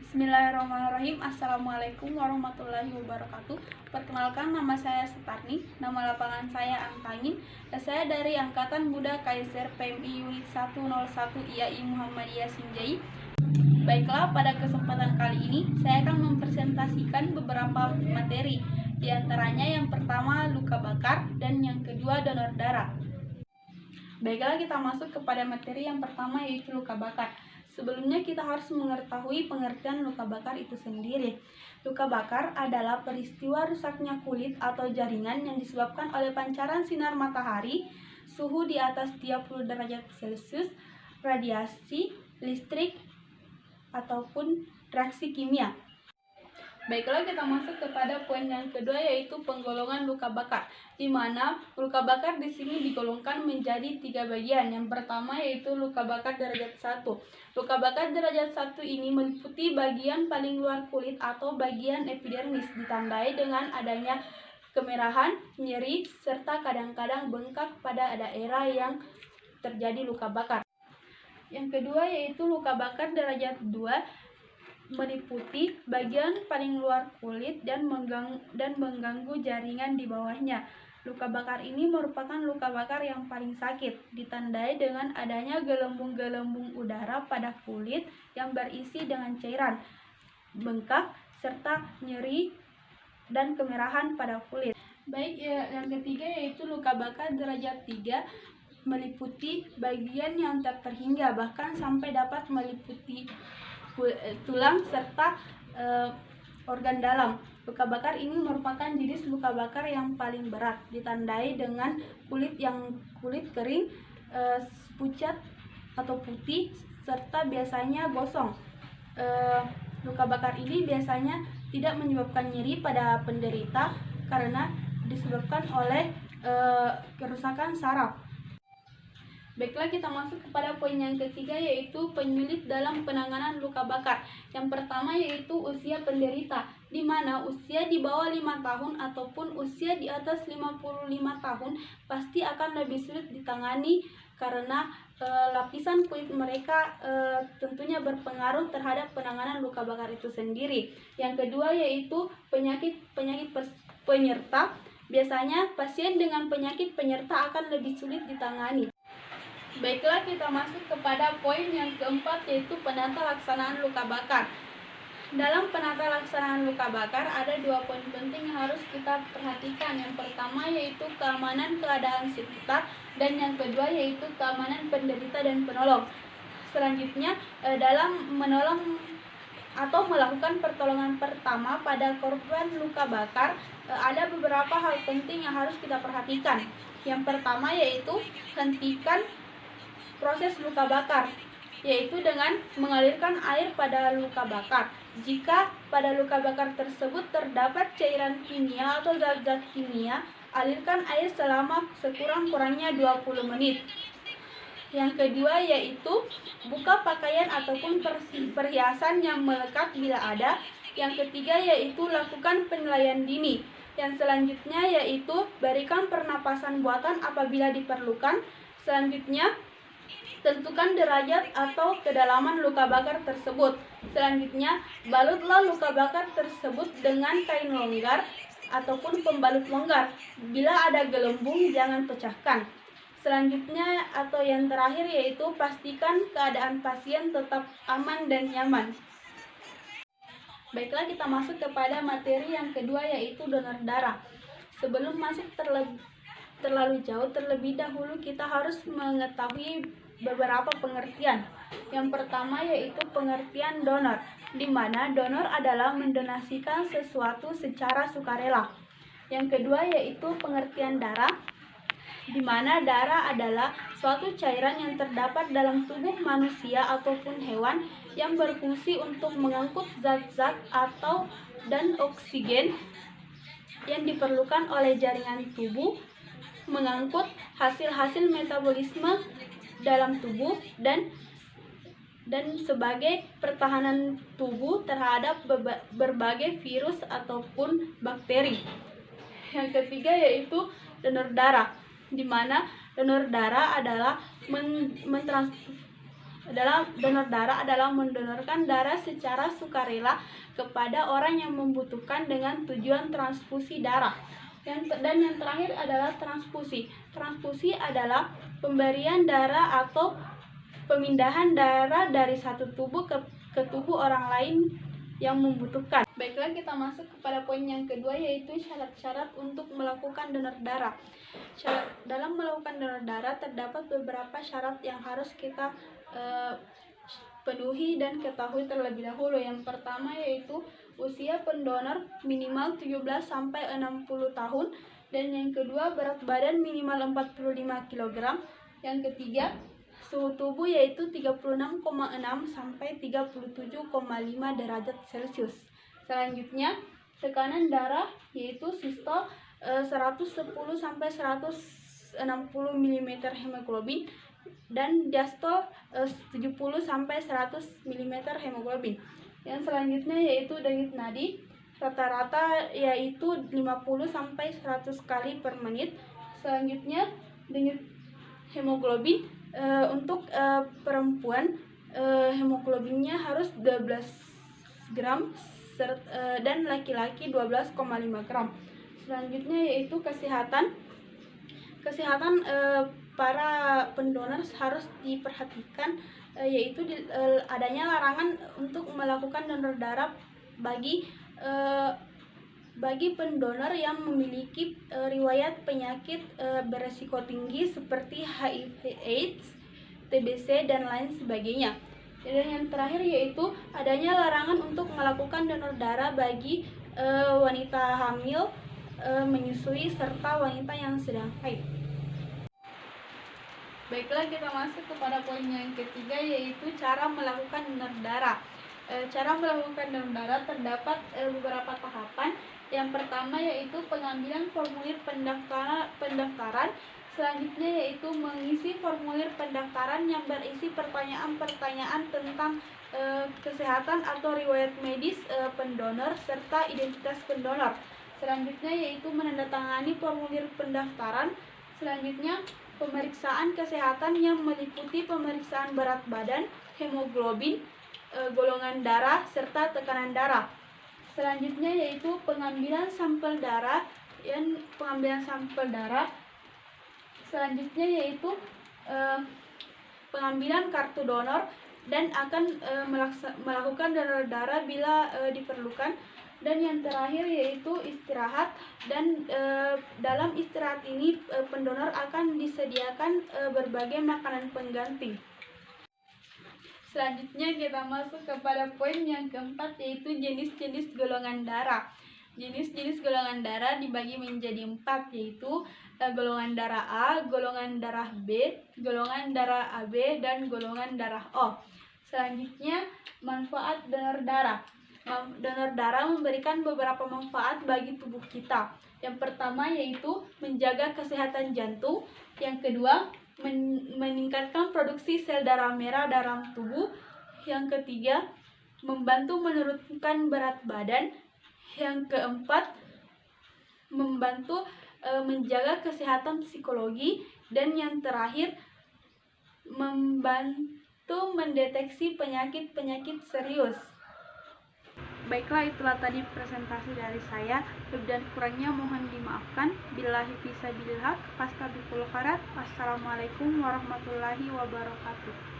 Bismillahirrahmanirrahim. Assalamualaikum warahmatullahi wabarakatuh. Perkenalkan, nama saya Setarni, nama lapangan saya Angtangin, dan saya dari Angkatan Muda Kaiser PMI Unit 101 IAI Muhammadiyah Sinjai. Baiklah, pada kesempatan kali ini saya akan mempresentasikan beberapa materi. Di antaranya yang pertama luka bakar dan yang kedua donor darah. Baiklah, kita masuk kepada materi yang pertama, yaitu luka bakar. Sebelumnya kita harus mengetahui pengertian luka bakar itu sendiri. Luka bakar adalah peristiwa rusaknya kulit atau jaringan yang disebabkan oleh pancaran sinar matahari, suhu di atas 30 derajat Celcius, radiasi, listrik, ataupun reaksi kimia. Baiklah, kita masuk kepada poin yang kedua, yaitu penggolongan luka bakar, di mana luka bakar di sini digolongkan menjadi 3 bagian. Yang pertama yaitu luka bakar derajat 1. Luka bakar derajat 1 ini meliputi bagian paling luar kulit atau bagian epidermis, ditandai dengan adanya kemerahan, nyeri, serta kadang-kadang bengkak pada daerah yang terjadi luka bakar. Yang kedua yaitu luka bakar derajat 2, meliputi bagian paling luar kulit dan mengganggu jaringan di bawahnya. Luka bakar ini merupakan luka bakar yang paling sakit, ditandai dengan adanya gelembung-gelembung udara pada kulit yang berisi dengan cairan, bengkak, serta nyeri dan kemerahan pada kulit. Baik, yang ketiga yaitu luka bakar derajat 3, meliputi bagian yang tak terhingga, bahkan sampai dapat meliputi tulang serta organ dalam. Luka bakar ini merupakan jenis luka bakar yang paling berat, ditandai dengan kulit kering, pucat atau putih, serta biasanya gosong. Luka bakar ini biasanya tidak menyebabkan nyeri pada penderita karena disebabkan oleh kerusakan saraf. Baiklah, kita masuk kepada poin yang ketiga, yaitu penyulit dalam penanganan luka bakar. Yang pertama yaitu usia penderita, di mana usia di bawah 5 tahun ataupun usia di atas 55 tahun pasti akan lebih sulit ditangani karena lapisan kulit mereka tentunya berpengaruh terhadap penanganan luka bakar itu sendiri. Yang kedua yaitu penyakit penyerta. Biasanya pasien dengan penyakit penyerta akan lebih sulit ditangani. Baiklah, kita masuk kepada poin yang keempat, yaitu penata laksanaan luka bakar. Dalam penata laksanaan luka bakar ada 2 poin penting yang harus kita perhatikan. Yang pertama yaitu keamanan keadaan sekitar, dan yang kedua yaitu keamanan penderita dan penolong. Selanjutnya, dalam menolong atau melakukan pertolongan pertama pada korban luka bakar, ada beberapa hal penting yang harus kita perhatikan. Yang pertama yaitu hentikan proses luka bakar, yaitu dengan mengalirkan air pada luka bakar. Jika pada luka bakar tersebut terdapat cairan kimia atau zat-zat kimia, alirkan air selama sekurang-kurangnya 20 menit. Yang kedua yaitu buka pakaian ataupun perhiasan yang melekat bila ada. Yang ketiga yaitu lakukan penilaian dini. Yang selanjutnya yaitu berikan pernapasan buatan apabila diperlukan. Selanjutnya, tentukan derajat atau kedalaman luka bakar tersebut. Selanjutnya, balutlah luka bakar tersebut dengan kain longgar ataupun pembalut longgar. Bila ada gelembung, jangan pecahkan. Selanjutnya atau yang terakhir yaitu pastikan keadaan pasien tetap aman dan nyaman. Baiklah, kita masuk kepada materi yang kedua, yaitu donor darah. Sebelum masuk terlalu jauh, terlebih dahulu kita harus mengetahui beberapa pengertian. Yang pertama yaitu pengertian donor, di mana donor adalah mendonasikan sesuatu secara sukarela. Yang kedua yaitu pengertian darah, di mana darah adalah suatu cairan yang terdapat dalam tubuh manusia ataupun hewan yang berfungsi untuk mengangkut zat-zat dan oksigen yang diperlukan oleh jaringan tubuh, mengangkut hasil-hasil metabolisme dalam tubuh dan sebagai pertahanan tubuh terhadap berbagai virus ataupun bakteri. Yang ketiga yaitu donor darah, di mana donor darah adalah donor darah adalah mendonorkan darah secara sukarela kepada orang yang membutuhkan dengan tujuan transfusi darah. Dan yang terakhir adalah transfusi. Transfusi adalah pemberian darah atau pemindahan darah dari satu tubuh ke tubuh orang lain yang membutuhkan. Baiklah, kita masuk kepada poin yang kedua, yaitu syarat-syarat untuk melakukan donor darah. Dalam melakukan donor darah terdapat beberapa syarat yang harus kita penuhi dan ketahui terlebih dahulu. Yang pertama yaitu usia pendonor minimal 17-60 tahun, dan yang kedua berat badan minimal 45 kg. Yang ketiga suhu tubuh yaitu 36,6 sampai 37,5 derajat Celcius. Selanjutnya tekanan darah yaitu sistol 110 sampai 160 mm hemoglobin, dan diastol 70 sampai 100 mm hemoglobin. Yang selanjutnya yaitu denyut nadi, rata-rata yaitu 50 sampai 100 kali per menit. Selanjutnya denyut hemoglobin, untuk perempuan hemoglobinnya harus 12 gram dan laki-laki 12,5 gram. Selanjutnya yaitu kesehatan para pendonor harus diperhatikan, yaitu adanya larangan untuk melakukan donor darah bagi pendonor yang memiliki riwayat penyakit beresiko tinggi seperti HIV/AIDS, TBC, dan lain sebagainya. Dan yang terakhir yaitu adanya larangan untuk melakukan donor darah bagi wanita hamil, menyusui, serta wanita yang sedang haid. Baiklah, kita masuk kepada poin yang ketiga, yaitu cara melakukan donor darah. Cara melakukan donor darah terdapat beberapa tahapan. Yang pertama yaitu pengambilan formulir pendaftaran. Selanjutnya yaitu mengisi formulir pendaftaran yang berisi pertanyaan-pertanyaan tentang kesehatan atau riwayat medis pendonor serta identitas pendonor. Selanjutnya yaitu menandatangani formulir pendaftaran. Selanjutnya pemeriksaan kesehatan yang meliputi pemeriksaan berat badan, hemoglobin, golongan darah, serta tekanan darah. Selanjutnya yaitu pengambilan sampel darah. Selanjutnya yaitu pengambilan kartu donor dan akan melakukan donor darah bila diperlukan. Dan yang terakhir yaitu istirahat, dan dalam istirahat ini pendonor akan disediakan berbagai makanan pengganti. Selanjutnya kita masuk kepada poin yang keempat, yaitu jenis-jenis golongan darah. Jenis-jenis golongan darah dibagi menjadi 4, yaitu golongan darah A, golongan darah B, golongan darah AB, dan golongan darah O. Selanjutnya manfaat donor darah. Donor darah memberikan beberapa manfaat bagi tubuh kita. Yang pertama yaitu menjaga kesehatan jantung. Yang kedua, meningkatkan produksi sel darah merah dalam tubuh. Yang ketiga, membantu menurunkan berat badan. Yang keempat, membantu menjaga kesehatan psikologi. Dan yang terakhir, membantu mendeteksi penyakit-penyakit serius. Baiklah, itulah tadi presentasi dari saya. Lebih dan kurangnya mohon dimaafkan. Billahi fisabilillah, fastabiqul khairat. Wassalamualaikum warahmatullahi wabarakatuh.